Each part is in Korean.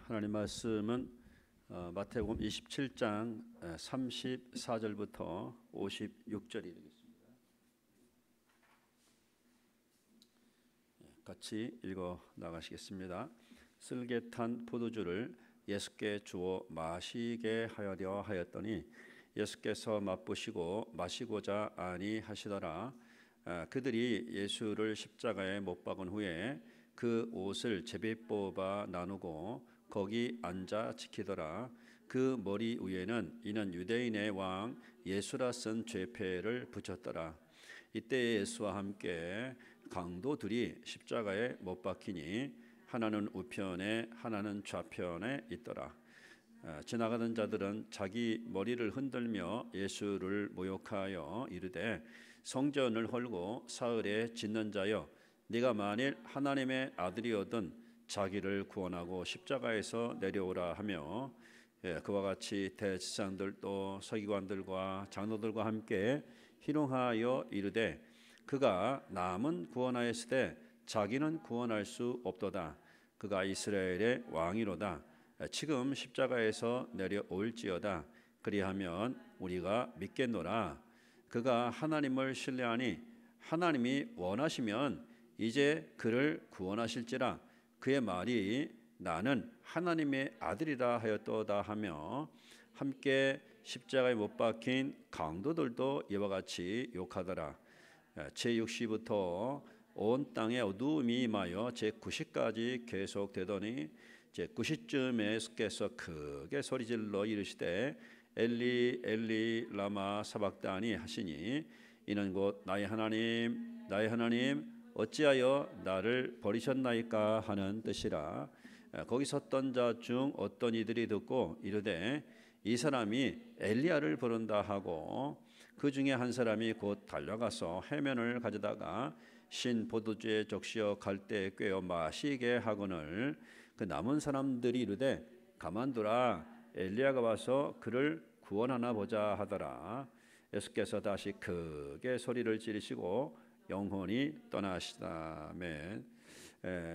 하나님 말씀은 마태복음 27장 34절부터 56절이 되겠습니다. 같이 읽어 나가시겠습니다. 쓸개 탄 포도주를 예수께 주어 마시게 하려 하였더니 예수께서 맛보시고 마시고자 아니하시더라. 그들이 예수를 십자가에 못 박은 후에 그 옷을 제비 뽑아 나누고 거기 앉아 지키더라. 그 머리 위에는 이는 유대인의 왕 예수라 쓴 죄패를 붙였더라. 이때 예수와 함께 강도들이 십자가에 못 박히니 하나는 우편에 하나는 좌편에 있더라. 지나가던 자들은 자기 머리를 흔들며 예수를 모욕하여 이르되 성전을 헐고 사흘에 짓는 자여, 네가 만일 하나님의 아들이거든 자기를 구원하고 십자가에서 내려오라 하며, 그와 같이 대제사장들도 서기관들과 장로들과 함께 희롱하여 이르되 그가 남은 구원하였으되 자기는 구원할 수 없도다. 그가 이스라엘의 왕이로다. 지금 십자가에서 내려올지어다. 그리하면 우리가 믿겠노라. 그가 하나님을 신뢰하니 하나님이 원하시면 이제 그를 구원하실지라. 그의 말이 나는 하나님의 아들이라 하였도다 하며, 함께 십자가에 못 박힌 강도들도 이와 같이 욕하더라. 제6시부터 온 땅에 어두움이 임하여 제9시까지 계속되더니 제9시쯤에 예수께서 크게 소리질러 이르시되 엘리 엘리 라마 사박다니 하시니, 이는 곧 나의 하나님 나의 하나님 어찌하여 나를 버리셨나이까 하는 뜻이라. 거기 섰던 자 중 어떤 이들이 듣고 이르되 이 사람이 엘리야를 부른다 하고, 그 중에 한 사람이 곧 달려가서 해면을 가져다가 신 포도주에 적시어 갈대에 꿰어 마시게 하거늘, 그 남은 사람들이 이르되 가만두라, 엘리야가 와서 그를 구원하나 보자 하더라. 예수께서 다시 크게 소리를 지르시고 영혼이 떠나시다. 아멘.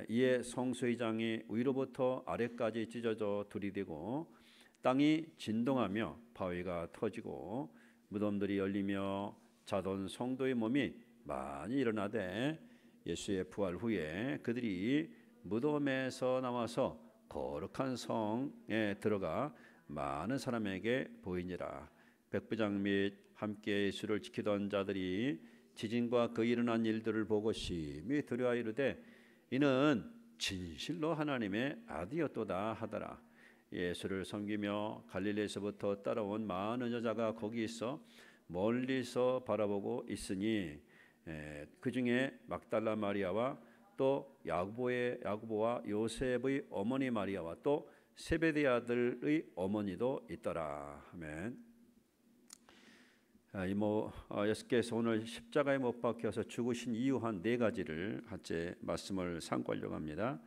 이에 성소의장이 위로부터 아래까지 찢어져 들이대고 땅이 진동하며 바위가 터지고 무덤들이 열리며 자던 성도의 몸이 많이 일어나되, 예수의 부활 후에 그들이 무덤에서 나와서 거룩한 성에 들어가 많은 사람에게 보이니라. 백부장 및 함께 예수를 지키던 자들이 지진과 그 일어난 일들을 보고 심히 두려워 이르되 이는 진실로 하나님의 아들이었도다 하더라. 예수를 섬기며 갈릴리에서부터 따라온 많은 여자가 거기 있어 멀리서 바라보고 있으니, 그 중에 막달라 마리아와 또 야고보와 요셉의 어머니 마리아와 또 세베대 아들의 어머니도 있더라. 아멘. 예수께서 오늘 십자가에 못 박혀서 죽으신 이유 한 네 가지를 한째 말씀을 상고하려고 합니다.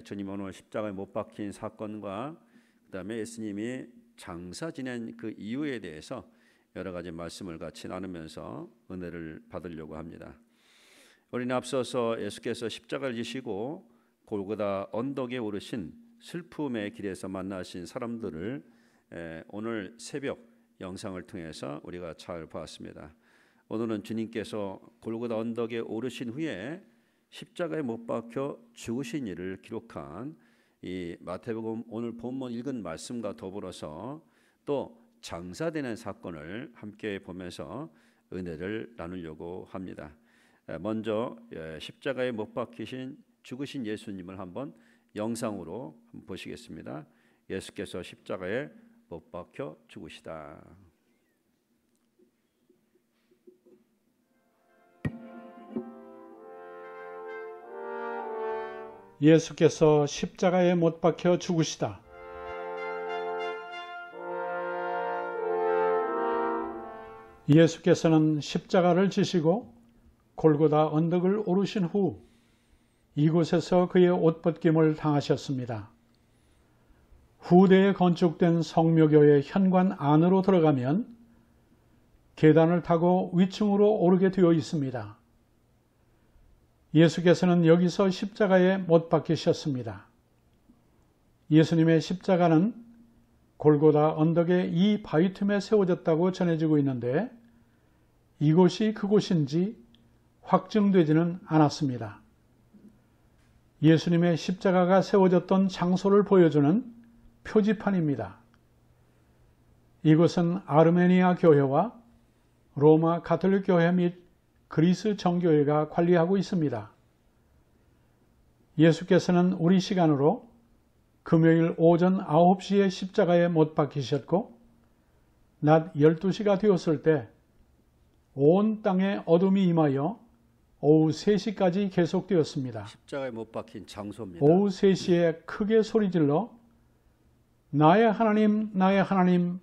주님 오늘 십자가에 못 박힌 사건과 그 다음에 예수님이 장사 지낸 그 이유에 대해서 여러 가지 말씀을 같이 나누면서 은혜를 받으려고 합니다. 우리는 앞서서 예수께서 십자가를 지시고 골고다 언덕에 오르신 슬픔의 길에서 만나신 사람들을 오늘 새벽 영상을 통해서 우리가 잘 보았습니다. 오늘은 주님께서 골고다 언덕에 오르신 후에 십자가에 못 박혀 죽으신 일을 기록한 이 마태복음 오늘 본문 읽은 말씀과 더불어서 또 장사되는 사건을 함께 보면서 은혜를 나누려고 합니다. 먼저 십자가에 못 박히신 죽으신 예수님을 한번 영상으로 한번 보시겠습니다. 예수께서 십자가에 못 박혀 죽으시다. 예수께서 십자가에 못 박혀 죽으시다. 예수께서는 십자가를 지시고 골고다 언덕을 오르신 후 이곳에서 그의 옷벗김을 당하셨습니다. 후대에 건축된 성묘교의 현관 안으로 들어가면 계단을 타고 위층으로 오르게 되어 있습니다. 예수께서는 여기서 십자가에 못 박히셨습니다. 예수님의 십자가는 골고다 언덕의 이 바위 틈에 세워졌다고 전해지고 있는데 이곳이 그곳인지 확증되지는 않았습니다. 예수님의 십자가가 세워졌던 장소를 보여주는 표지판입니다. 이곳은 아르메니아 교회와 로마 가톨릭 교회 및 그리스 정교회가 관리하고 있습니다. 예수께서는 우리 시간으로 금요일 오전 9시에 십자가에 못 박히셨고 낮 12시가 되었을 때 온 땅에 어둠이 임하여 오후 3시까지 계속되었습니다. 십자가에 못 박힌 장소입니다. 오후 3시에 크게 소리질러 나의 하나님 나의 하나님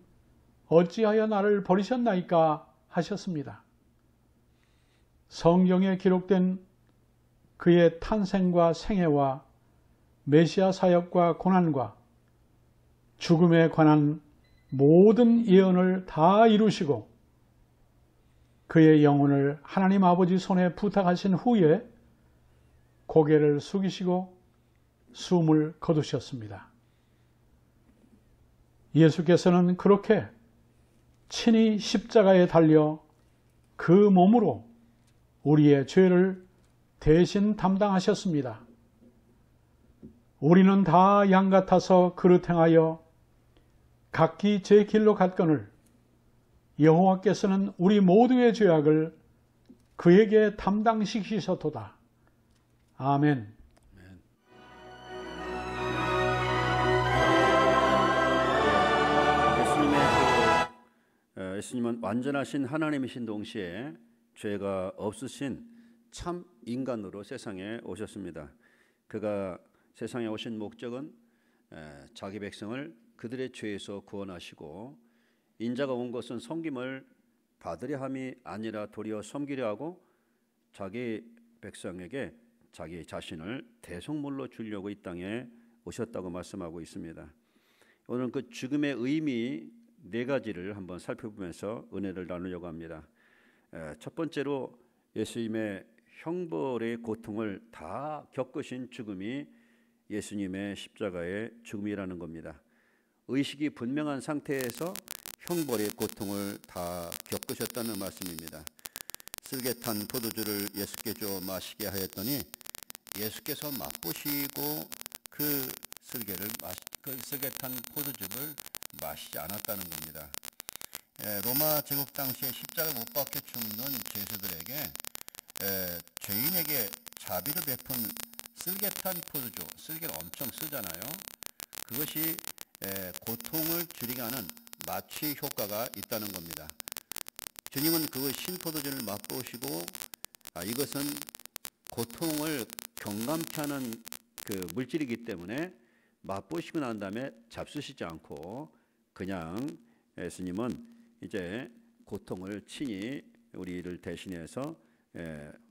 어찌하여 나를 버리셨나이까 하셨습니다. 성경에 기록된 그의 탄생과 생애와 메시아 사역과 고난과 죽음에 관한 모든 예언을 다 이루시고 그의 영혼을 하나님 아버지 손에 부탁하신 후에 고개를 숙이시고 숨을 거두셨습니다. 예수께서는 그렇게 친히 십자가에 달려 그 몸으로 우리의 죄를 대신 담당하셨습니다. 우리는 다 양 같아서 그릇 행하여 각기 제 길로 갔거늘 여호와께서는 우리 모두의 죄악을 그에게 담당시키셨도다. 아멘. 예수님은 완전하신 하나님이신 동시에 죄가 없으신 참 인간으로 세상에 오셨습니다. 그가 세상에 오신 목적은 자기 백성을 그들의 죄에서 구원하시고 인자가 온 것은 섬김을 받으려 함이 아니라 도리어 섬기려 하고 자기 백성에게 자기 자신을 대속물로 주려고 이 땅에 오셨다고 말씀하고 있습니다. 오늘 그 죽음의 의미 4가지를 한번 살펴보면서 은혜를 나누려고 합니다. 첫 번째로 예수님의 형벌의 고통을 다 겪으신 죽음이 예수님의 십자가의 죽음이라는 겁니다. 의식이 분명한 상태에서 형벌의 고통을 다 겪으셨다는 말씀입니다. 쓸개 탄 포도주를 예수께 줘 마시게 하였더니 예수께서 맛보시고 그 쓸개 탄 포도주를 마시지 않았다는 겁니다. 로마 제국 당시에 십자가 못 박혀 죽는 죄수들에게 죄인에게 자비를 베푼 쓸개탄 포도주, 쓸개를 엄청 쓰잖아요. 그것이 고통을 줄이게 하는 마취 효과가 있다는 겁니다. 주님은 그 신포도주를 맛보시고 이것은 고통을 경감케 하는 그 물질이기 때문에 맛보시고 난 다음에 잡수시지 않고 그냥 예수님은 이제 고통을 친히 우리를 대신해서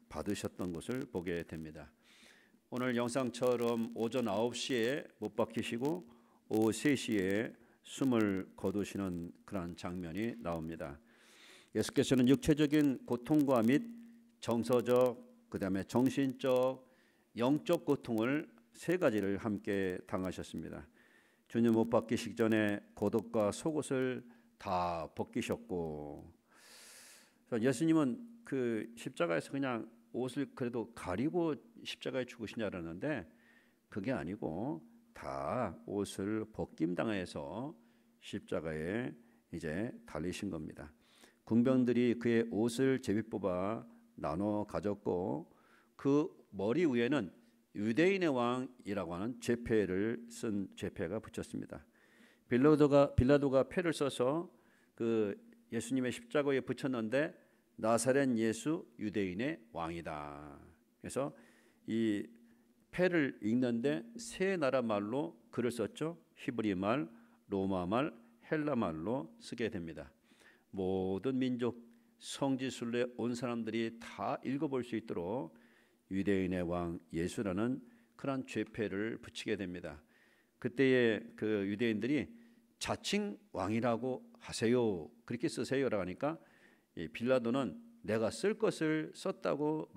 받으셨던 것을 보게 됩니다. 오늘 영상처럼 오전 9시에 못 박히시고 오후 3시에 숨을 거두시는 그런 장면이 나옵니다. 예수께서는 육체적인 고통과 및 정서적, 그 다음에 정신적, 영적 고통을 3가지를 함께 당하셨습니다. 주님 못 박히시기 전에 겉옷과 속옷을 다 벗기셨고, 예수님은 그 십자가에서 그냥 옷을 그래도 가리고 십자가에 죽으신 줄 알았는데 그게 아니고 다 옷을 벗김당해서 십자가에 이제 달리신 겁니다. 군병들이 그의 옷을 제비 뽑아 나눠 가졌고 그 머리 위에는 유대인의 왕이라고 하는 죄패를 쓴 죄패가 붙였습니다. 빌라도가 패를 써서 그 예수님의 십자가에 붙였는데 나사렛 예수 유대인의 왕이다. 그래서 이 패를 읽는데 3나라 말로 글을 썼죠. 히브리 말, 로마 말, 헬라 말로 쓰게 됩니다. 모든 민족 성지순례 온 사람들이 다 읽어볼 수 있도록 유대인의 왕 예수라는 그런 죄패를 붙이게 됩니다. 그때의 그 유대인들이 자칭 왕이라고 하세요, 그렇게 쓰세요라고 하니까 빌라도는 내가 쓸 것을 썼다고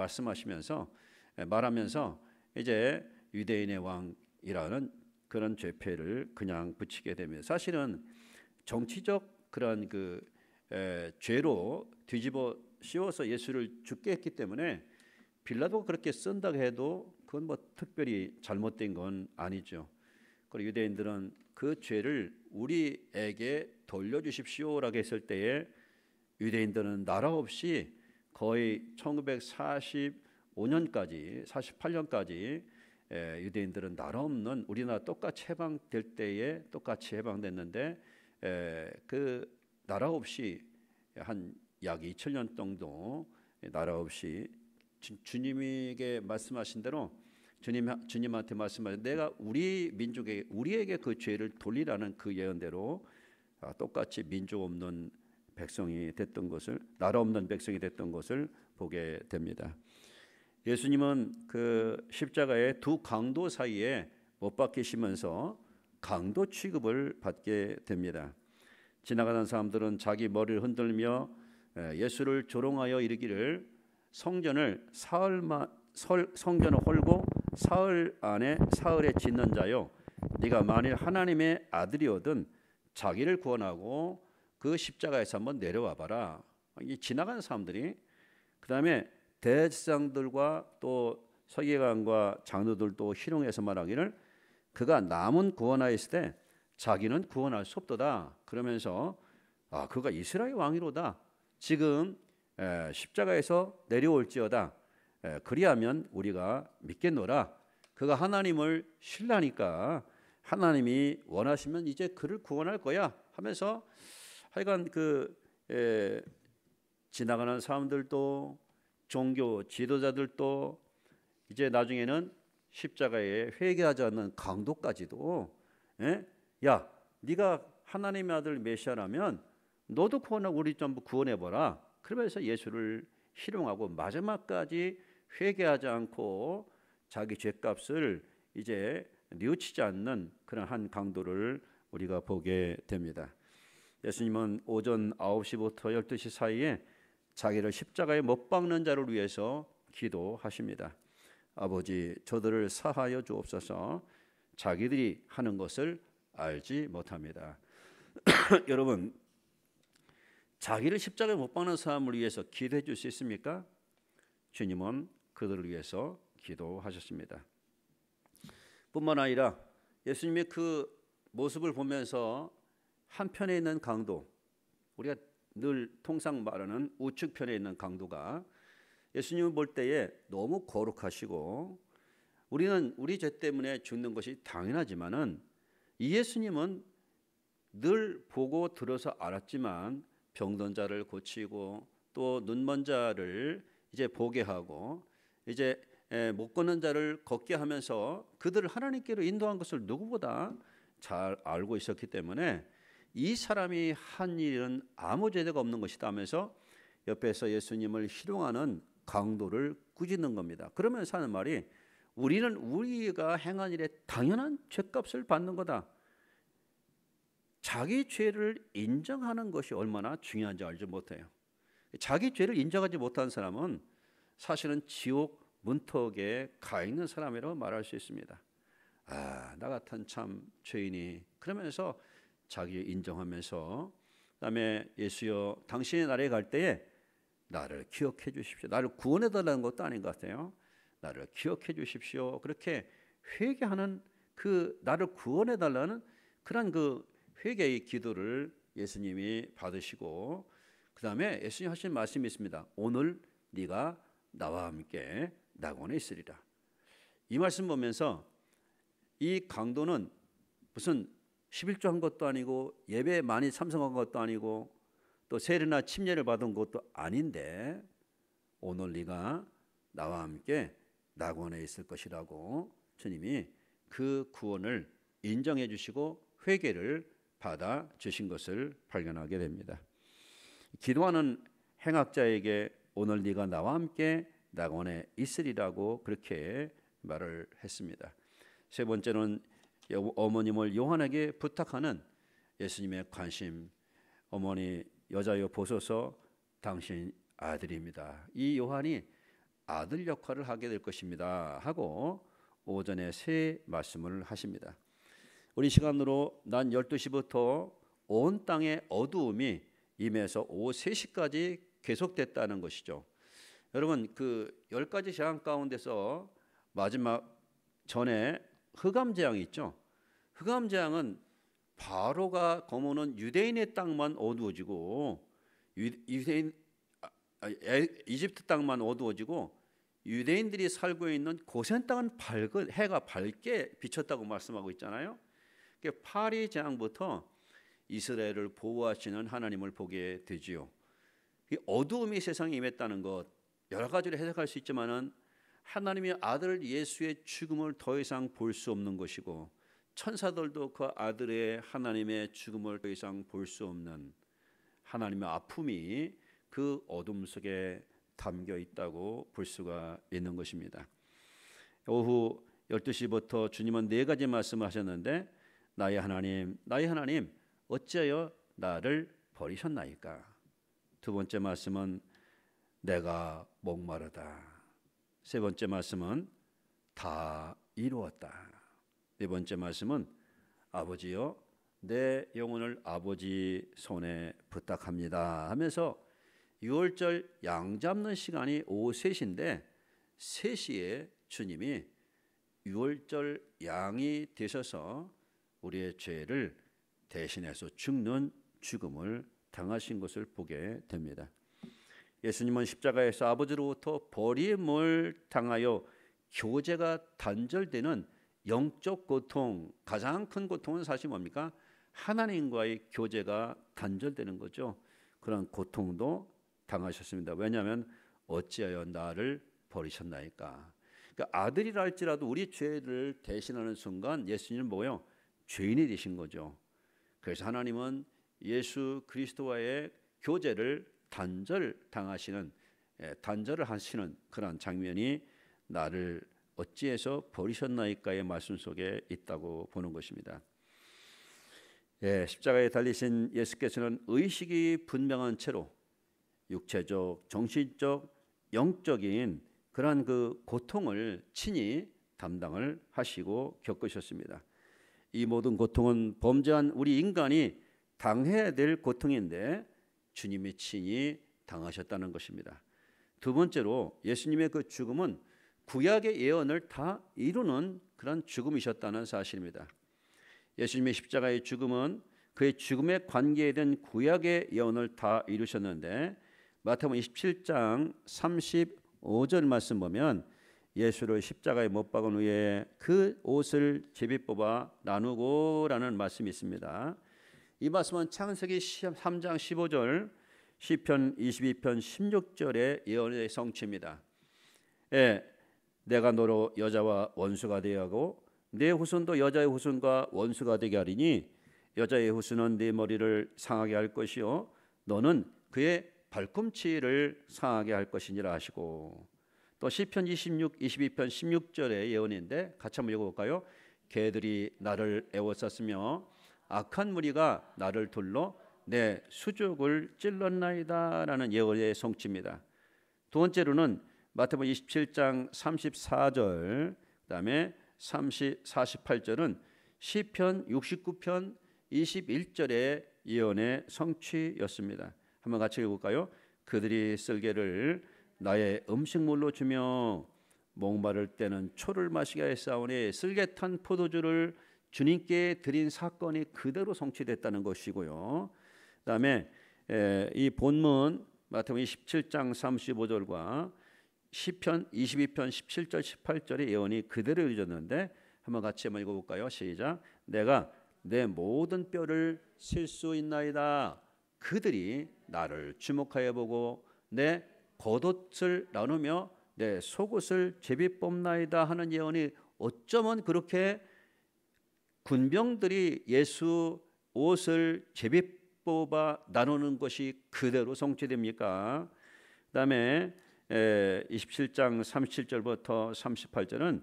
말하면서 이제 유대인의 왕이라는 그런 죄패를 그냥 붙이게 됩니다. 사실은 정치적 그런 죄로 뒤집어 씌워서 예수를 죽게 했기 때문에 빌라도가 그렇게 쓴다고 해도 그건 뭐 특별히 잘못된 건 아니죠. 그리고 유대인들은 그 죄를 우리에게 돌려주십시오라고 했을 때에 유대인들은 나라 없이 거의 1945년까지 48년까지 유대인들은 나라 없는 우리나라 똑같이 해방될 때에 똑같이 해방됐는데 그 나라 없이 한 약 2000년 정도 나라 없이 주님에게 말씀하신 대로 주님한테 말씀하신 내가 우리 민족에게 우리에게 그 죄를 돌리라는 그 예언대로 똑같이 민족 없는 백성이 됐던 것을 나라 없는 백성이 됐던 것을 보게 됩니다. 예수님은 그 십자가의 두 강도 사이에 못 박히시면서 강도 취급을 받게 됩니다. 지나가는 사람들은 자기 머리를 흔들며 예수를 조롱하여 이르기를 성전을 홀고 사흘 안에 사흘에 짓는 자요 네가 만일 하나님의 아들이거든 자기를 구원하고 그 십자가에서 한번 내려와 봐라. 이 지나가는 사람들이 그다음에 대제사장들과 또 서기관과 장로들도 희롱해서 말하기를 그가 남은 구원하였을 때 자기는 구원할 수 없도다. 그러면서 그가 이스라엘 왕이로다. 지금 십자가에서 내려올지어다. 그리하면 우리가 믿겠노라. 그가 하나님을 신뢰하니까 하나님이 원하시면 이제 그를 구원할 거야 하면서 하여간 지나가는 사람들도 종교 지도자들도 이제 나중에는 십자가에 회개하지 않는 강도까지도 야 네가 하나님의 아들 메시아라면 너도 구원하고 우리 전부 구원해봐라. 그러면서 예수를 희롱하고 마지막까지 회개하지 않고 자기 죄값을 이제 뉘우치지 않는 그런 한 강도를 우리가 보게 됩니다. 예수님은 오전 9시부터 12시 사이에 자기를 십자가에 못 박는 자를 위해서 기도하십니다. 아버지 저들을 사하여 주옵소서. 자기들이 하는 것을 알지 못합니다. 여러분 자기를 십자가에 못 박는 사람을 위해서 기도해 줄 수 있습니까? 주님은 그들을 위해서 기도하셨습니다. 뿐만 아니라 예수님의 그 모습을 보면서 한편에 있는 강도, 우리가 늘 통상 말하는 우측편에 있는 강도가 예수님을 볼 때에 너무 거룩하시고 우리는 우리 죄 때문에 죽는 것이 당연하지만은 이 예수님은 늘 보고 들어서 알았지만 병든 자를 고치고 또 눈먼 자를 이제 보게 하고 이제 못 걷는 자를 걷게 하면서 그들을 하나님께로 인도한 것을 누구보다 잘 알고 있었기 때문에 이 사람이 한 일은 아무 죄가 없는 것이다 하면서 옆에서 예수님을 희롱하는 강도를 꾸짖는 겁니다. 그러면서 하는 말이 우리는 우리가 행한 일에 당연한 죄값을 받는 거다. 자기 죄를 인정하는 것이 얼마나 중요한지 알지 못해요. 자기 죄를 인정하지 못한 사람은 사실은 지옥 문턱에 가 있는 사람이라고 말할 수 있습니다. 나 같은 참 죄인이 그러면서 자기 인정하면서 그다음에 예수여 당신의 나라에 갈 때에 나를 기억해 주십시오. 나를 구원해 달라는 것도 아닌 것 같아요. 나를 기억해 주십시오. 그렇게 회개하는 그 나를 구원해 달라는 그런 그 회개의 기도를 예수님이 받으시고 그다음에 예수님 하신 말씀이 있습니다. 오늘 네가 나와 함께 낙원에 있으리라. 이 말씀 보면서 이 강도는 무슨 11조 한 것도 아니고 예배에 많이 참석한 것도 아니고 또 세례나 침례를 받은 것도 아닌데 오늘 네가 나와 함께 낙원에 있을 것이라고 주님이 그 구원을 인정해 주시고 회개를 받아 주신 것을 발견하게 됩니다. 기도하는 행악자에게 오늘 네가 나와 함께 낙원에 있으리라고 그렇게 말을 했습니다. 세 번째는 어머님을 요한에게 부탁하는 예수님의 관심. 어머니 여자여 보소서 당신 아들입니다. 이 요한이 아들 역할을 하게 될 것입니다 하고 오전에 세 말씀을 하십니다. 우리 시간으로 낮 12시부터 온 땅에 어두움이 임해서 오후 3시까지 계속됐다는 것이죠. 여러분, 그 10가지 재앙 가운데서 마지막 전에 흑암재앙이 있죠. 흑암재앙은 바로가 거머는 유대인의 땅만 어두워지고 이집트 땅만 어두워지고 유대인들이 살고 있는 고센 땅은 해가 밝게 비쳤다고 말씀하고 있잖아요. 파리 재앙부터 이스라엘을 보호하시는 하나님을 보게 되지요. 어두움이 세상에 임했다는 것 여러 가지로 해석할 수 있지만은 하나님의 아들 예수의 죽음을 더 이상 볼 수 없는 것이고 천사들도 그 아들의 하나님의 죽음을 더 이상 볼 수 없는 하나님의 아픔이 그 어둠 속에 담겨 있다고 볼 수가 있는 것입니다. 오후 12시부터 주님은 4가지 말씀을 하셨는데 나의 하나님 어찌하여 나를 버리셨나이까. 두 번째 말씀은 내가 목마르다. 세 번째 말씀은 다 이루었다. 네 번째 말씀은 아버지여 내 영혼을 아버지 손에 부탁합니다 하면서 6월절 양 잡는 시간이 오후 3시인데 3시에 주님이 6월절 양이 되셔서 우리의 죄를 대신해서 죽는 죽음을 당하신 것을 보게 됩니다. 예수님은 십자가에서 아버지로부터 버림을 당하여 교제가 단절되는 영적 고통, 가장 큰 고통은 사실 뭡니까? 하나님과의 교제가 단절되는 거죠. 그런 고통도 당하셨습니다. 왜냐하면 어찌하여 나를 버리셨나이까. 그러니까 아들이라 할지라도 우리 죄를 대신하는 순간 예수님은 뭐예요? 죄인이 되신 거죠. 그래서 하나님은 예수 그리스도와의 교제를 단절을 하시는 그런 장면이 나를 어찌해서 버리셨나이까의 말씀 속에 있다고 보는 것입니다. 십자가에 달리신 예수께서는 의식이 분명한 채로 육체적, 정신적, 영적인 그러한 그 고통을 친히 담당을 하시고 겪으셨습니다. 이 모든 고통은 범죄한 우리 인간이 당해야 될 고통인데 주님이 친히 당하셨다는 것입니다. 두 번째로 예수님의 그 죽음은 구약의 예언을 다 이루는 그런 죽음이셨다는 사실입니다. 예수님의 십자가의 죽음은 그의 죽음에 관계된 구약의 예언을 다 이루셨는데 마태복음 27장 35절 말씀 보면 예수를 십자가에 못 박은 후에 그 옷을 제비 뽑아 나누고라는 말씀이 있습니다. 이 말씀은 창세기 3장 15절, 시편 22편 16절의 예언의 성취입니다. 내가 너로 여자와 원수가 되게 하고 내 후손도 여자의 후손과 원수가 되게 하리니 여자의 후손은 네 머리를 상하게 할 것이요 너는 그의 발꿈치를 상하게 할 것이니라 하시고 또 시편 22편 16절의 예언인데 같이 한번 읽어볼까요? 개들이 나를 애워쌌으며 악한 무리가 나를 둘러 내 수족을 찔렀나이다 라는 예언의 성취입니다. 두 번째로는 마태복음 27장 34절 그다음에 48절은 시편 69편 21절의 예언의 성취였습니다. 한번 같이 읽어볼까요? 그들이 쓸개를 나의 음식물로 주며 목마를 때는 초를 마시게 하였사오니 쓸개 탄 포도주를 주님께 드린 사건이 그대로 성취됐다는 것이고요. 그다음에 이 본문 마태복음 17장 35절과 시편 22편 17절 18절의 예언이 그대로 이루어졌는데 한번 같이 한번 읽어볼까요? 시작. 내가 내 모든 뼈를 셀 수 있나이다. 그들이 나를 주목하여 보고 내 겉옷을 나누며 내 속옷을 제비 뽑나이다 하는 예언이 어쩌면 그렇게 군병들이 예수 옷을 제비 뽑아 나누는 것이 그대로 성취됩니까? 그다음에 27장 37절부터 38절은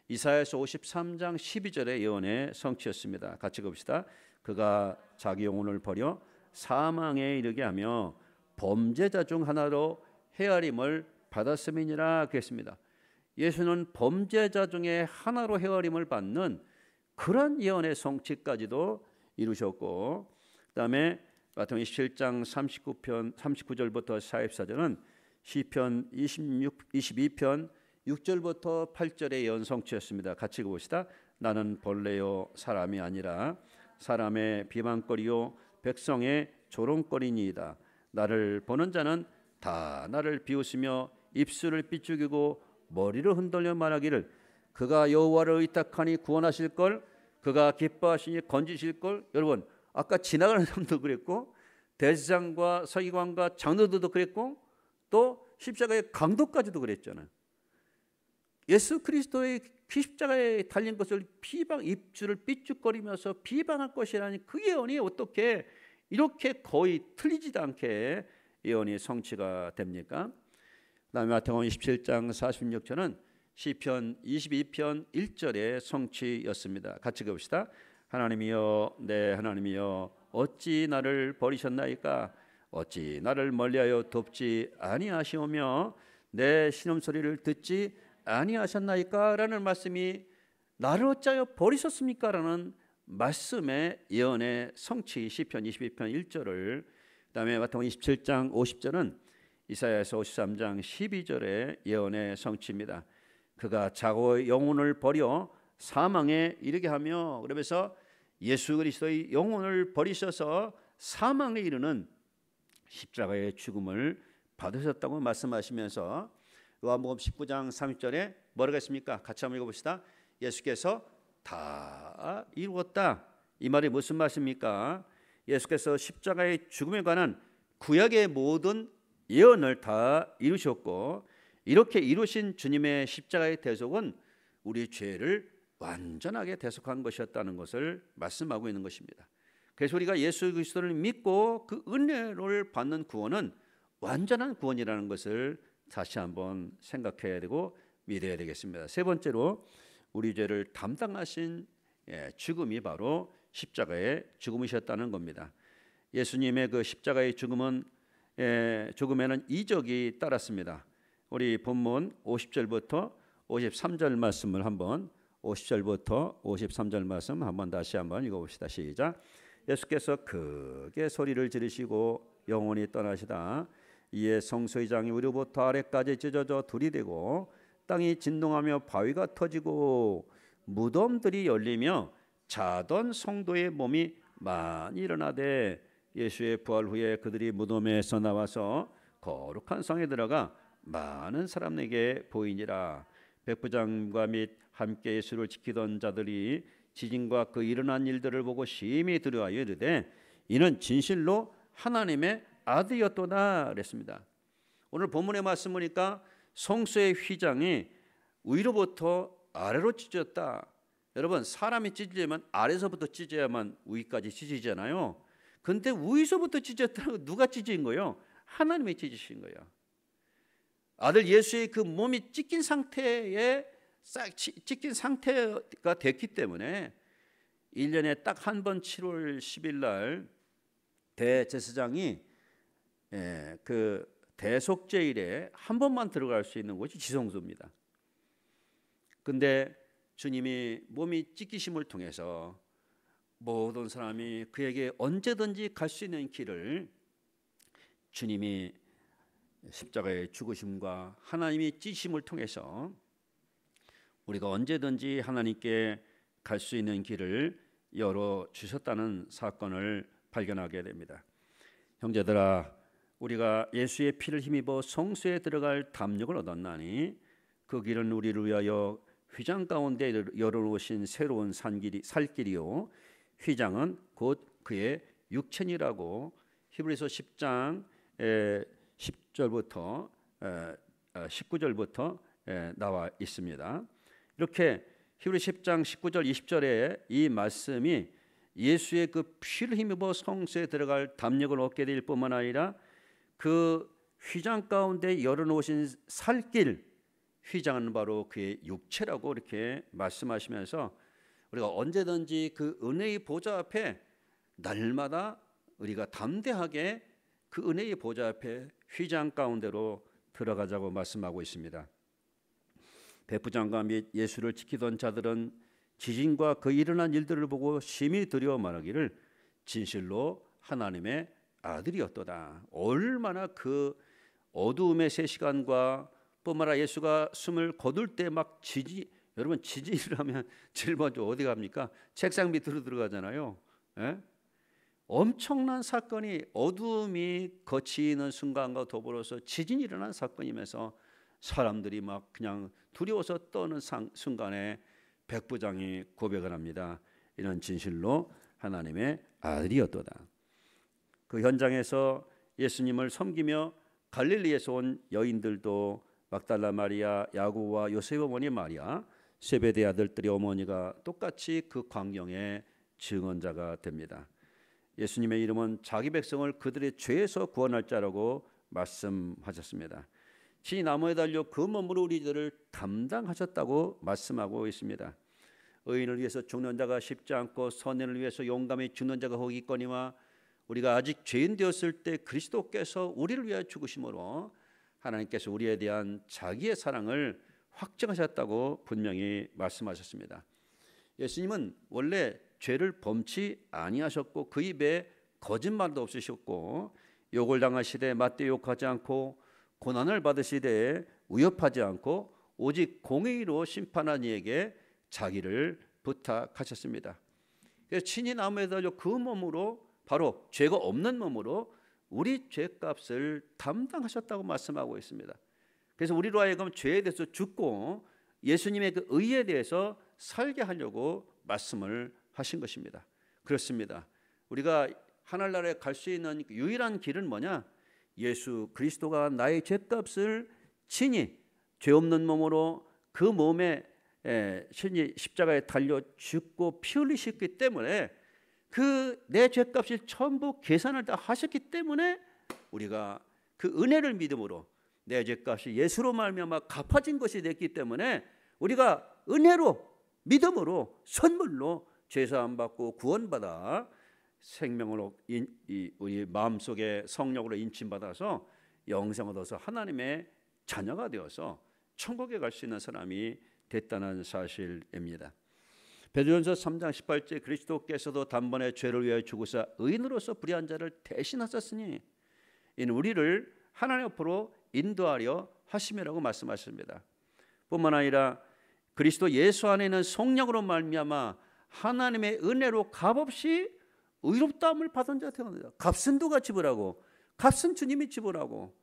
이사야서 53장 12절의 예언의 성취였습니다. 같이 봅시다. 그가 자기 영혼을 버려 사망에 이르게 하며 범죄자 중 하나로 헤아림을 받았음이니라 그랬습니다. 예수는 범죄자 중에 하나로 헤아림을 받는 그런 예언의 성취까지도 이루셨고, 그다음에 마태복음 27장 39절부터 44절은 시편 22편 6절부터 8절의 예언 성취였습니다. 같이 읽어봅시다. 나는 본래요 사람이 아니라 사람의 비방거리요 백성의 조롱거리니이다. 나를 보는 자는 다 나를 비웃으며 입술을 삐죽이고 머리를 흔들려 말하기를 그가 여호와를 의탁하니 구원하실 걸, 그가 기뻐하시니 건지실 걸. 여러분, 아까 지나가는 사람도 그랬고, 대제사장과 서기관과 장로들도 그랬고, 또 십자가의 강도까지도 그랬잖아요. 예수 그리스도의 십자가에 달린 것을 입술을 삐죽거리면서 비방할 것이라니, 그 예언이 어떻게 이렇게 거의 틀리지도 않게 예언이 성취가 됩니까? 그다음에 마태복음 27장 46절은 시편 22편 1절의 성취였습니다. 같이 읽읍시다. 하나님이여 내 하나님이여 어찌 나를 버리셨나이까? 어찌 나를 멀리하여 돕지 아니하시오며 내 신음소리를 듣지 아니하셨나이까? 라는 말씀이 나를 어찌하여 버리셨습니까? 라는 말씀의 예언의 성취, 시편 22편 1절을, 그다음에 마태복음 27장 50절은 이사야서 53장 12절의 예언의 성취입니다. 그가 자고의 영혼을 버려 사망에 이르게 하며, 그러면서 예수 그리스도의 영혼을 버리셔서 사망에 이르는 십자가의 죽음을 받으셨다고 말씀하시면서 요한복음 19장 30절에 뭐라고 했습니까? 같이 한번 읽어봅시다. 예수께서 다 이루었다. 이 말이 무슨 말씀입니까? 예수께서 십자가의 죽음에 관한 구약의 모든 예언을 다 이루셨고, 이렇게 이루신 주님의 십자가의 대속은 우리 죄를 완전하게 대속한 것이었다는 것을 말씀하고 있는 것입니다. 그래서 우리가 예수 그리스도를 믿고 그 은혜를 받는 구원은 완전한 구원이라는 것을 다시 한번 생각해야 되고 믿어야 되겠습니다. 세 번째로 우리 죄를 담당하신 죽음이 바로 십자가의 죽음이셨다는 겁니다. 예수님의 그 십자가의 죽음에는 이적이 따랐습니다. 우리 본문 50절부터 53절 말씀을 한번, 50절부터 53절 말씀 한번 다시 한번 읽어봅시다. 시작. 예수께서 크게 소리를 지르시고 영원히 떠나시다. 이에 성소의장이 위로부터 아래까지 찢어져 둘이 되고 땅이 진동하며 바위가 터지고 무덤들이 열리며 자던 성도의 몸이 많이 일어나되, 예수의 부활 후에 그들이 무덤에서 나와서 거룩한 성에 들어가 많은 사람에게 보이니라. 백부장과 및 함께 예수를 지키던 자들이 지진과 그 일어난 일들을 보고 심히 두려워하여 이르되 이는 진실로 하나님의 아들이었도다 그랬습니다. 오늘 본문의 말씀 보니까 성소의 휘장이 위로부터 아래로 찢어졌다. 여러분, 사람이 찢으려면 아래서부터 찢어야만 위까지 찢어지잖아요. 근데 위서부터 찢었다고 누가 찢은 거예요? 하나님이 찢으신 거예요. 아들 예수의 그 몸이 찢긴 상태가 됐기 때문에 1년에 딱 한 번 7월 10일 날 대제사장이 그 대속죄일에 한 번만 들어갈 수 있는 곳이 지성소입니다. 근데 주님이 몸이 찢기심을 통해서 모든 사람이 그에게 언제든지 갈 수 있는 길을 주님이 십자가의 죽으심과 하나님이 찢으심을 통해서 우리가 언제든지 하나님께 갈 수 있는 길을 열어주셨다는 사건을 발견하게 됩니다. 형제들아, 우리가 예수의 피를 힘입어 성소에 들어갈 담력을 얻었나니 그 길은 우리를 위하여 휘장 가운데 열어놓으신 새로운 살길이요 휘장은 곧 그의 육체니라고 히브리서 10장 10절부터 19절부터 나와 있습니다. 이렇게 히브리 10장 19절 20절에 이 말씀이 예수의 그 피를 힘입어 성소에 들어갈 담력을 얻게 될 뿐만 아니라 그 휘장 가운데 열어놓으신 살길, 휘장은 바로 그의 육체라고 이렇게 말씀하시면서 우리가 언제든지 그 은혜의 보좌 앞에 날마다 우리가 담대하게 그 은혜의 보좌 앞에 휘장 가운데로 들어가자고 말씀하고 있습니다. 백부장과 및 예수를 지키던 자들은 지진과 그 일어난 일들을 보고 심히 두려워 말하기를 진실로 하나님의 아들이었도다. 얼마나 그 어두움의 새 시간과 뿐만 아니라 예수가 숨을 거둘 때 막 여러분 지진을 하면 제일 먼저 어디 갑니까? 책상 밑으로 들어가잖아요. 예? 엄청난 사건이 어두움이 거치는 순간과 더불어서 지진이 일어난 사건이면서 사람들이 막 그냥 두려워서 떠는 순간에 백부장이 고백을 합니다. 이는 진실로 하나님의 아들이었도다. 그 현장에서 예수님을 섬기며 갈릴리에서 온 여인들도 막달라 마리아, 야고보와 요셉 어머니 마리아, 세베대 아들들의 어머니가 똑같이 그 광경의 증언자가 됩니다. 예수님의 이름은 자기 백성을 그들의 죄에서 구원할 자라고 말씀하셨습니다. 친히 나무에 달려 그 몸으로 우리들을 담당하셨다고 말씀하고 있습니다. 의인을 위해서 죽는 자가 쉽지 않고 선인을 위해서 용감히 죽는 자가 혹 있거니와 우리가 아직 죄인 되었을 때 그리스도께서 우리를 위하여 죽으심으로 하나님께서 우리에 대한 자기의 사랑을 확증하셨다고 분명히 말씀하셨습니다. 예수님은 원래 죄를 범치 아니하셨고 그 입에 거짓말도 없으셨고 욕을 당하시되 맞대 욕하지 않고 고난을 받으시되 위협하지 않고 오직 공의로 심판한 이에게 자기를 부탁하셨습니다. 그래서 친히 나무에 달려 그 몸으로 바로 죄가 없는 몸으로 우리 죄값을 담당하셨다고 말씀하고 있습니다. 그래서 우리로 하여금 죄에 대해서 죽고 예수님의 그 의에 대해서 살게 하려고 말씀을 하신 것입니다. 그렇습니다. 우리가 하늘나라에 갈 수 있는 유일한 길은 뭐냐? 예수 그리스도가 나의 죄값을 친히 죄 없는 몸으로 그 몸에 신이 십자가에 달려 죽고 피 흘리셨기 때문에 그 내 죄값을 전부 계산을 다 하셨기 때문에 우리가 그 은혜를 믿음으로 내 죄값이 예수로 말미암아 갚아진 것이 됐기 때문에 우리가 은혜로 믿음으로 선물로 죄사함 받고 구원받아 생명으로 우리 마음속에 성령으로 인침받아서 영생을 얻어서 하나님의 자녀가 되어서 천국에 갈 수 있는 사람이 됐다는 사실입니다. 베드로전서 3장 18절 그리스도께서도 단번에 죄를 위하여 죽으사 의인으로서 불의한 자를 대신하셨으니 이는 우리를 하나님 앞으로 인도하려 하심이라고 말씀하십니다. 뿐만 아니라 그리스도 예수 안에 있는 성령으로 말미암아 하나님의 은혜로 값없이 의롭다함을 받은 자 되었습니다. 값은 누가 지불하고 값은 주님이 지불하고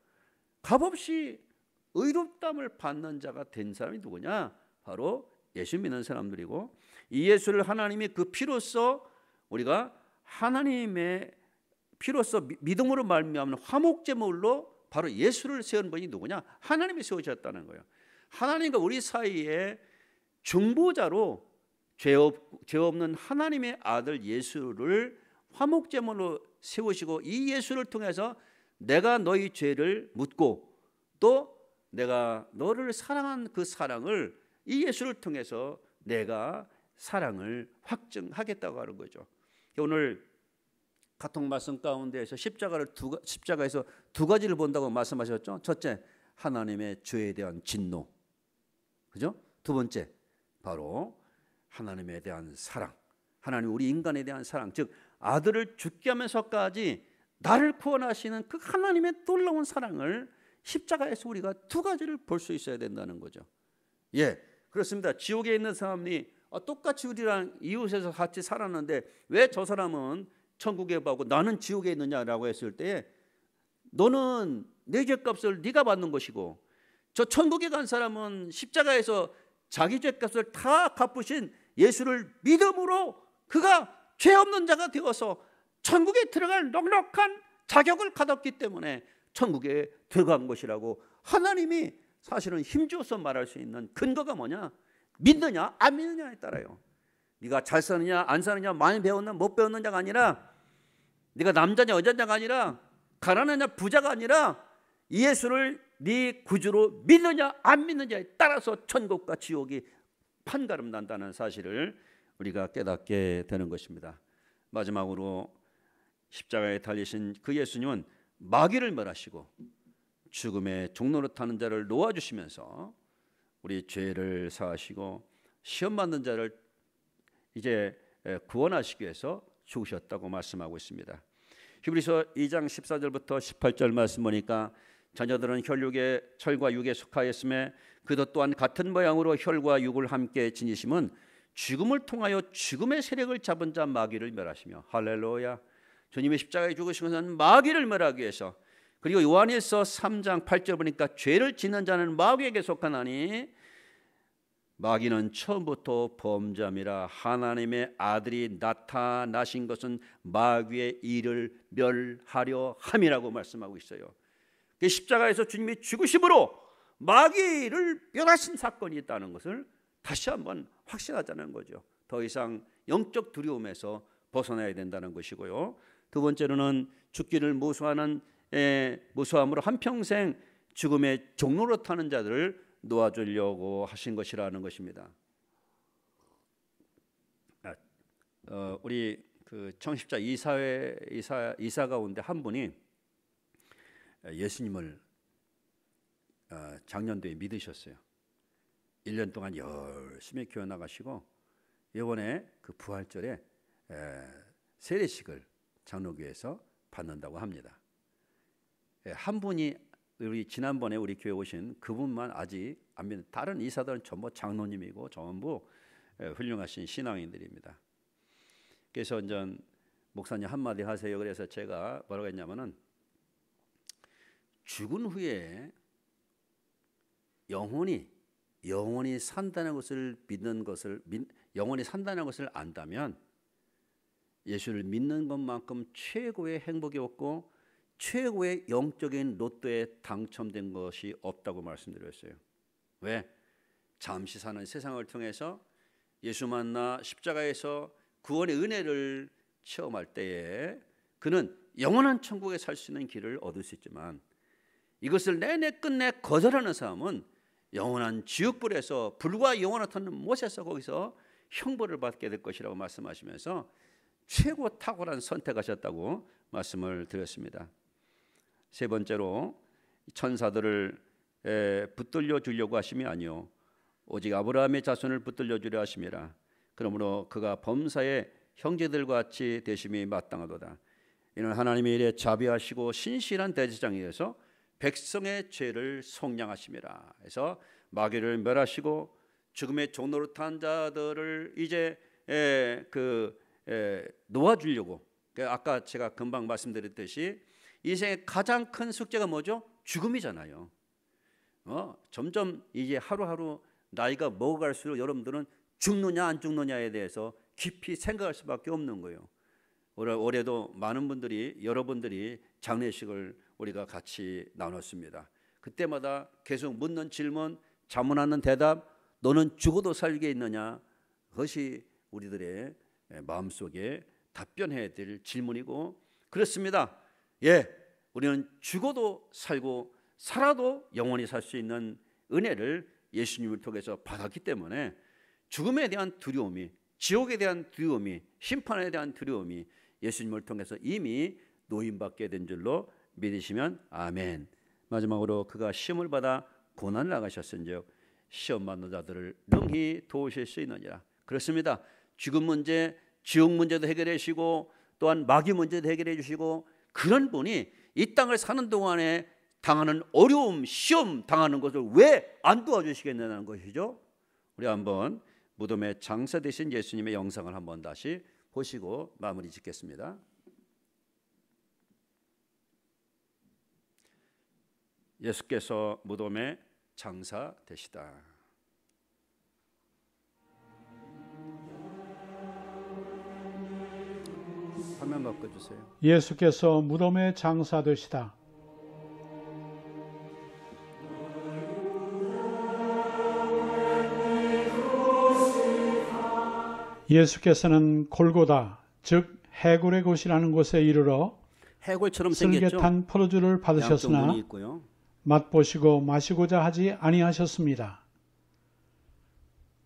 값없이 의롭다함을 받는 자가 된 사람이 누구냐? 바로 예수 믿는 사람들이고 이 예수를 하나님이 그 피로써 우리가 하나님의 피로써 믿음으로 말미암는 화목제물로 바로 예수를 세운 분이 누구냐? 하나님이 세우셨다는 거예요. 하나님과 우리 사이에 중보자로 죄 없는 하나님의 아들 예수를 화목제물로 세우시고 이 예수를 통해서 내가 너희 죄를 묻고 또 내가 너를 사랑한 그 사랑을 이 예수를 통해서 내가 사랑을 확증하겠다고 하는 거죠. 오늘 같은 말씀 가운데에서 십자가에서 두 가지를 본다고 말씀하셨죠. 첫째, 하나님의 죄에 대한 진노, 그죠? 두 번째, 바로 하나님에 대한 사랑, 하나님 우리 인간에 대한 사랑, 즉 아들을 죽게 하면서까지 나를 구원하시는 그 하나님의 놀라운 사랑을 십자가에서 우리가 두 가지를 볼 수 있어야 된다는 거죠. 예, 그렇습니다. 지옥에 있는 사람이 똑같이 우리랑 이웃에서 같이 살았는데 왜 저 사람은 천국에 가고 나는 지옥에 있느냐라고 했을 때 너는 내 죄값을 네가 받는 것이고 저 천국에 간 사람은 십자가에서 자기 죄값을 다 갚으신 예수를 믿음으로 그가 죄 없는 자가 되어서 천국에 들어갈 넉넉한 자격을 갖았기 때문에 천국에 들어간 것이라고 하나님이 사실은 힘주어서 말할 수 있는 근거가 뭐냐? 믿느냐 안 믿느냐에 따라요. 네가 잘 사느냐 안 사느냐 많이 배웠느냐 못 배웠느냐가 아니라 네가 남자냐 여자냐가 아니라 가난하냐 부자가 아니라 예수를 네 구주로 믿느냐 안 믿느냐에 따라서 천국과 지옥이 판가름 난다는 사실을 우리가 깨닫게 되는 것입니다. 마지막으로 십자가에 달리신 그 예수님은 마귀를 멸하시고 죽음의 종로로 타는 자를 놓아주시면서 우리 죄를 사하시고 시험 받는 자를 이제 구원하시기 위해서 죽으셨다고 말씀하고 있습니다. 히브리서 2장 14절부터 18절 말씀 보니까 자녀들은 혈육의 철과 육에 속하였음에 그도 또한 같은 모양으로 혈과 육을 함께 지니심은 죽음을 통하여 죽음의 세력을 잡은 자 마귀를 멸하시며, 할렐루야, 주님의 십자가에 죽으신 것은 마귀를 멸하기 위해서. 그리고 요한일서 3장 8절 보니까 죄를 짓는 자는 마귀에게 속하나니 마귀는 처음부터 범죄함이라 하나님의 아들이 나타나신 것은 마귀의 일을 멸하려 함이라고 말씀하고 있어요. 십자가에서 주님이 죽으심으로 마귀를 멸하신 사건이 있다는 것을 다시 한번 확신하자는 거죠. 더 이상 영적 두려움에서 벗어나야 된다는 것이고요. 두 번째로는 죽기를 무수함으로 한평생 죽음의 종로로 타는 자들을 놓아주려고 하신 것이라는 것입니다. 우리 그 청십자 이사 가운데 한 분이 예수님을 작년도에 믿으셨어요. 1년 동안 열심히 교회 나가시고 이번에 그 부활절에 세례식을 장로교회에서 받는다고 합니다. 한 분이 우리 지난번에 우리 교회 오신 그분만 아직 안 믿는, 다른 이사들은 전부 장로님이고 전부 훌륭하신 신앙인들입니다. 그래서 이제 목사님 한마디 하세요. 그래서 제가 뭐라고 했냐면은, 죽은 후에 영원히 산다는 것을 영원히 산다는 것을 안다면 예수를 믿는 것만큼 최고의 행복이 없고 최고의 영적인 로또에 당첨된 것이 없다고 말씀드렸어요. 왜? 잠시 사는 세상을 통해서 예수 만나 십자가에서 구원의 은혜를 체험할 때에 그는 영원한 천국에 살 수 있는 길을 얻을 수 있지만, 이것을 내내 끝내 거절하는 사람은 영원한 지옥불에서 불과 영원한 타는 못에서 거기서 형벌을 받게 될 것이라고 말씀하시면서 최고 탁월한 선택하셨다고 말씀을 드렸습니다. 세 번째로, 천사들을 붙들려 주려고 하심이 아니요 오직 아브라함의 자손을 붙들려 주려 하심이라. 그러므로 그가 범사의 형제들과 같이 되심이 마땅하도다. 이는 하나님의 일에 자비하시고 신실한 대제장이어서 백성의 죄를 속량하심이라. 그래서 마귀를 멸하시고 죽음의 종로로 탄 자들을 이제 놓아주려고, 아까 제가 금방 말씀드렸듯이 인생의 가장 큰 숙제가 뭐죠? 죽음이잖아요. 점점 이제 하루하루 나이가 먹어갈수록 여러분들은 죽느냐 안 죽느냐에 대해서 깊이 생각할 수밖에 없는 거예요. 올해도 많은 분들이, 여러분들이 장례식을 우리가 같이 나눴습니다. 그때마다 계속 묻는 질문, 자문하는 대답, 너는 죽어도 살게 있느냐, 그것이 우리들의 마음속에 답변해야 될 질문이고, 그렇습니다. 우리는 죽어도 살고 살아도 영원히 살 수 있는 은혜를 예수님을 통해서 받았기 때문에 죽음에 대한 두려움이, 지옥에 대한 두려움이, 심판에 대한 두려움이 예수님을 통해서 이미 노임받게 된 줄로 믿으시면 아멘. 마지막으로 그가 시험을 받아 고난을 당하셨은즉 시험 받는 자들을 능히 도우실 수 있느니라. 그렇습니다. 죽음 문제, 지옥 문제도 해결해 주시고 또한 마귀 문제도 해결해 주시고, 그런 분이 이 땅을 사는 동안에 당하는 어려움, 시험 당하는 것을 왜 안 도와주시겠냐는 것이죠. 우리 한번 무덤의 장사 되신 예수님의 영상을 한번 다시 보시고 마무리 짓겠습니다. 예수께서 무덤의 장사 되시다. 화면 바꿔주세요. 예수께서 무덤의 장사 되시다. 예수께서는 골고다, 즉 해골의 곳이라는 곳에 이르러 해골처럼 생겼죠. 쓸개탄 포도주를 받으셨으나 맛보시고 마시고자 하지 아니하셨습니다.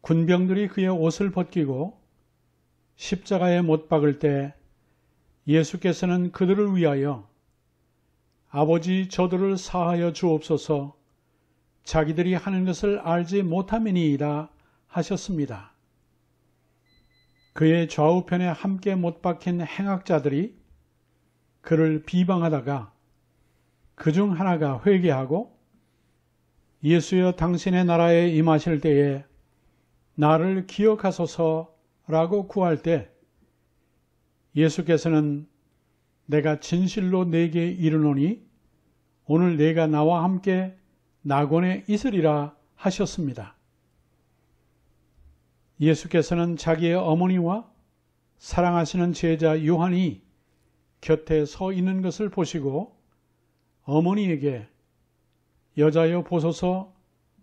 군병들이 그의 옷을 벗기고 십자가에 못 박을 때 예수께서는 그들을 위하여 아버지 저들을 사하여 주옵소서, 자기들이 하는 것을 알지 못함이니이다 하셨습니다. 그의 좌우편에 함께 못 박힌 행악자들이 그를 비방하다가 그중 하나가 회개하고 예수여 당신의 나라에 임하실 때에 나를 기억하소서라고 구할 때 예수께서는 내가 진실로 네게 이르노니 오늘 네가 나와 함께 낙원에 있으리라 하셨습니다. 예수께서는 자기의 어머니와 사랑하시는 제자 요한이 곁에 서 있는 것을 보시고 어머니에게 여자여 보소서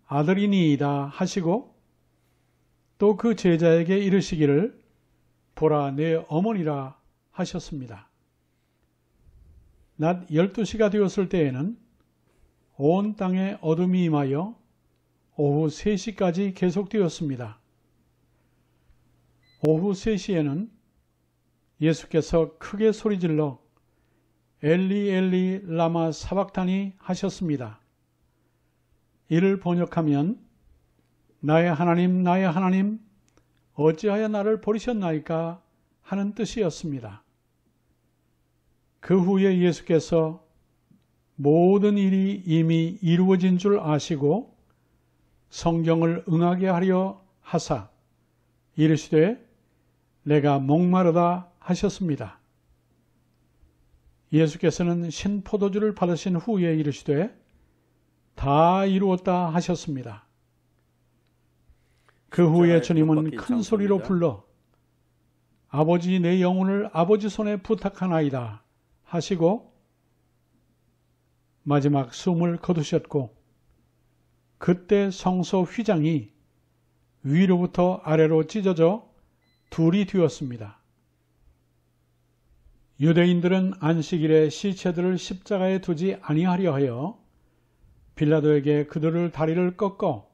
아들이니이다 하시고 또 그 제자에게 이르시기를 보라 내 어머니라 하셨습니다. 낮 12시가 되었을 때에는 온 땅에 어둠이 임하여 오후 3시까지 계속되었습니다. 오후 3시에는 예수께서 크게 소리질러 엘리 엘리 라마 사박타니 하셨습니다. 이를 번역하면 나의 하나님 어찌하여 나를 버리셨나이까 하는 뜻이었습니다. 그 후에 예수께서 모든 일이 이미 이루어진 줄 아시고 성경을 응하게 하려 하사 이르시되 내가 목마르다 하셨습니다. 예수께서는 신포도주를 받으신 후에 이르시되 다 이루었다 하셨습니다. 그 후에 주님은 큰 소리로 불러 아버지 내 영혼을 아버지 손에 부탁하나이다 하시고 마지막 숨을 거두셨고 그때 성소 휘장이 위로부터 아래로 찢어져 둘이 되었습니다. 유대인들은 안식일에 시체들을 십자가에 두지 아니하려 하여 빌라도에게 그들을 다리를 꺾어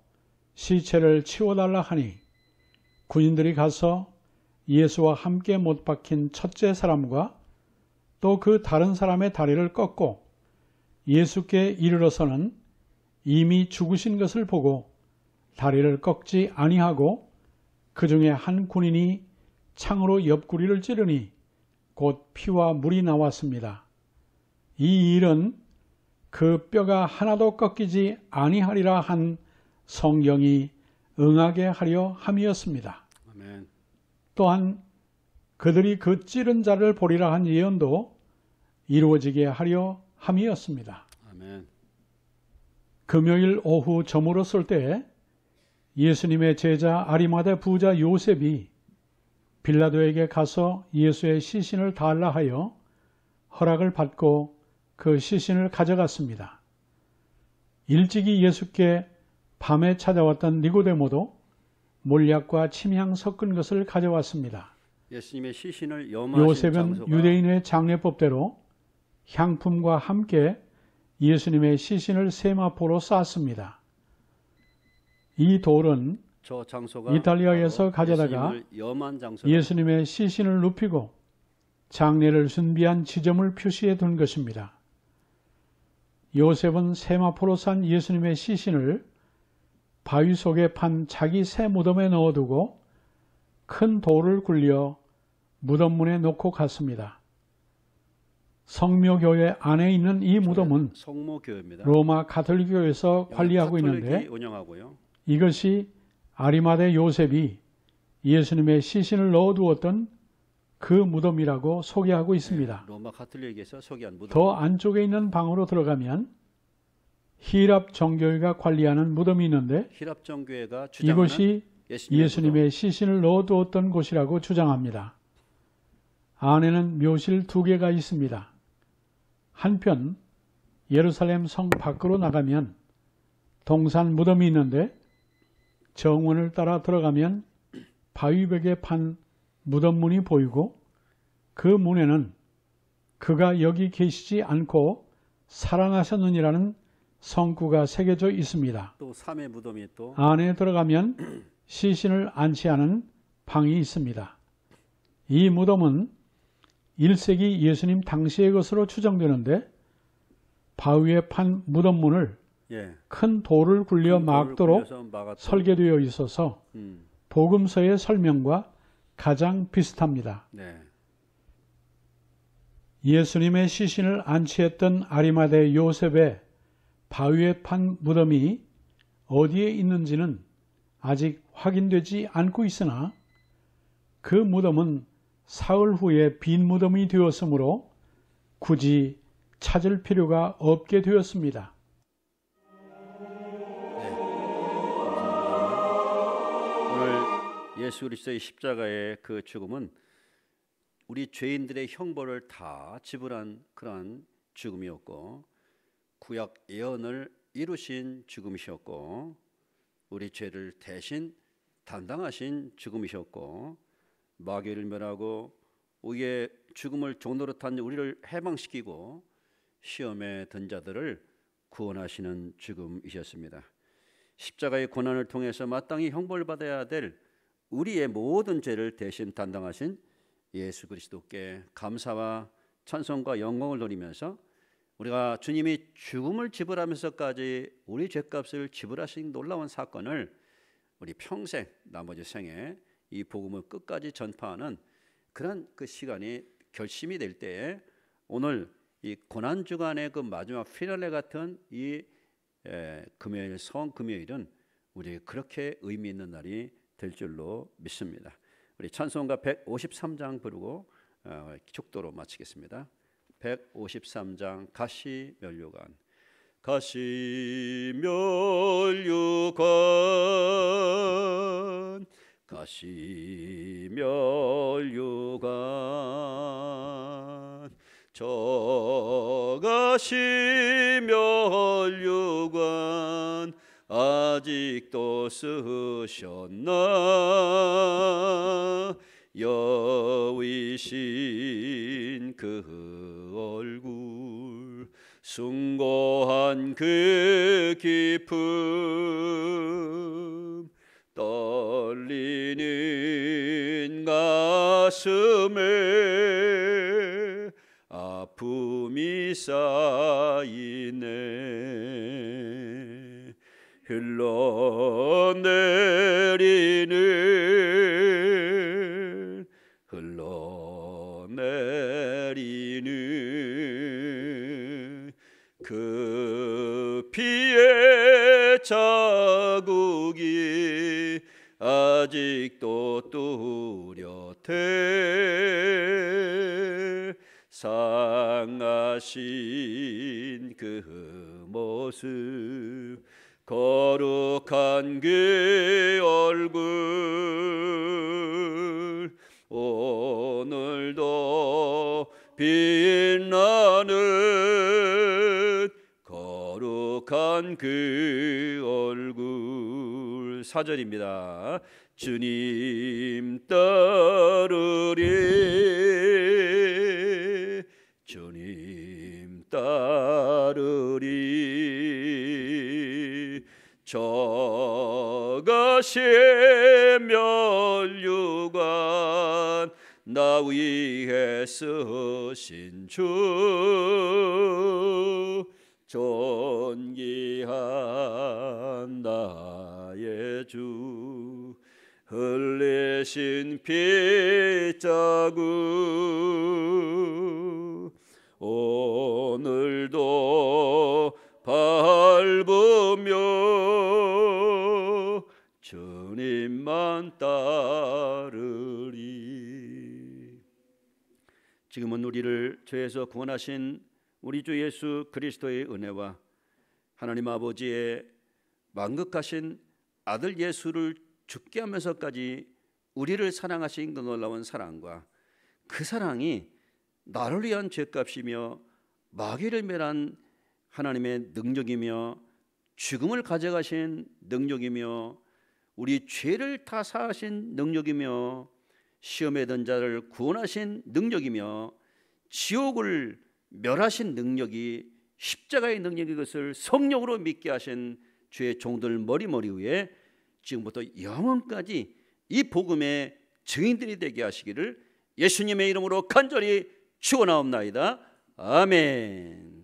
시체를 치워달라 하니 군인들이 가서 예수와 함께 못 박힌 첫째 사람과 또 그 다른 사람의 다리를 꺾고 예수께 이르러서는 이미 죽으신 것을 보고 다리를 꺾지 아니하고 그 중에 한 군인이 창으로 옆구리를 찌르니 곧 피와 물이 나왔습니다. 이 일은 그 뼈가 하나도 꺾이지 아니하리라 한 성경이 응하게 하려 함이었습니다. 아멘. 또한 그들이 그 찌른 자를 보리라 한 예언도 이루어지게 하려 함이었습니다. 아멘. 금요일 오후 저물었을 때 예수님의 제자 아리마대 부자 요셉이 빌라도에게 가서 예수의 시신을 달라 하여 허락을 받고 그 시신을 가져갔습니다. 일찍이 예수께 밤에 찾아왔던 니고데모도 몰약과 침향 섞은 것을 가져왔습니다. 예수님의 시신을 염하신 요셉은 장소가 유대인의 장례법대로 향품과 함께 예수님의 시신을 세마포로 쌓았습니다. 이 돌은 저 장소가 이탈리아에서 가져다가 예수님을 염한 장소다. 예수님의 시신을 눕히고 장례를 준비한 지점을 표시해 둔 것입니다. 요셉은 세마포로 싼 예수님의 시신을 바위 속에 판 자기 새 무덤에 넣어두고 큰 돌을 굴려 무덤문에 놓고 갔습니다. 성묘교회 안에 있는 이 무덤은 성모교회입니다. 로마 가톨릭교에서 관리하고 가톨릭이 있는데 운영하고요. 이것이 아리마대 요셉이 예수님의 시신을 넣어두었던 그 무덤이라고 소개하고 있습니다. 로마 가톨릭에서 소개한 무덤. 더 안쪽에 있는 방으로 들어가면 히랍 정교회가 관리하는 무덤이 있는데 히랍 정교회가 주장하는 이곳이 예수님의 시신을 넣어두었던 곳이라고 주장합니다. 안에는 묘실 2개가 있습니다. 한편 예루살렘 성 밖으로 나가면 동산 무덤이 있는데 정원을 따라 들어가면 바위벽에 판 무덤문이 보이고 그 문에는 그가 여기 계시지 않고 살아나셨느니라는 성구가 새겨져 있습니다. 또 3의 무덤이 또 안에 들어가면 시신을 안치하는 방이 있습니다. 이 무덤은 1세기 예수님 당시의 것으로 추정되는데 바위에 판 무덤문을 큰 돌을 굴려 막도록 설계되어 있어서 복음서의 설명과 가장 비슷합니다. 네. 예수님의 시신을 안치했던 아리마대 요셉의 바위에 판 무덤이 어디에 있는지는 아직 확인되지 않고 있으나 그 무덤은 사흘 후에 빈 무덤이 되었으므로 굳이 찾을 필요가 없게 되었습니다. 네. 오늘 예수 그리스도의 십자가의 그 죽음은 우리 죄인들의 형벌을 다 지불한 그러한 죽음이었고, 구약 예언을 이루신 죽음이셨고, 우리 죄를 대신 담당하신 죽음이셨고, 마귀를 멸하고 우리의 죽음을 종로로 탄 우리를 해방시키고 시험에 든 자들을 구원하시는 죽음이셨습니다. 십자가의 고난을 통해서 마땅히 형벌을 받아야 될 우리의 모든 죄를 대신 담당하신 예수 그리스도께 감사와 찬송과 영광을 돌리면서, 우리가 주님이 죽음을 지불하면서까지 우리 죄값을 지불하신 놀라운 사건을 우리 평생 나머지 생에 이 복음을 끝까지 전파하는 그런 그 시간이 결심이 될 때에, 오늘 이 고난 주간의 그 마지막 피날레 같은 이 금요일, 성금요일은 우리 그렇게 의미 있는 날이 될 줄로 믿습니다. 우리 찬송가 153장 부르고 축도로 마치겠습니다. 153장 가시면류관. 가시면류관, 가시면류관, 저 가시면류관 아직도 쓰셨나, 여위신 그 얼굴, 숭고한 그 기쁨, 떨리는 가슴에 아픔이 쌓이네, 흘러내리는 그 피의 자국이 아직도 뚜렷해, 상하신 그 모습, 거룩한 그 얼굴, 오늘도 빛나는 거룩한 그 얼굴. 4절입니다. 주님 따르리, 주님 따르리, 저 가시면류관 나 위해 쓰신 주, 존귀한 나의 주, 흘리신 핏자국, 오늘도 밟으며 주님만 따르리. 지금은 우리를 죄에서 구원하신 우리 주 예수 그리스도의 은혜와 하나님 아버지의 만극하신 아들 예수를 죽게 하면서까지 우리를 사랑하신 그 놀라운 사랑과 그 사랑이 나를 위한 죄값이며 마귀를 멸한 하나님의 능력이며 죽음을 가져가신 능력이며 우리 죄를 다 사하신 능력이며 시험에 든 자를 구원하신 능력이며 지옥을 멸하신 능력이 십자가의 능력인 것을 성령으로 믿게 하신 주의 종들 머리 위에 지금부터 영원까지 이 복음의 증인들이 되게 하시기를 예수님의 이름으로 간절히 축원하옵나이다. 아멘.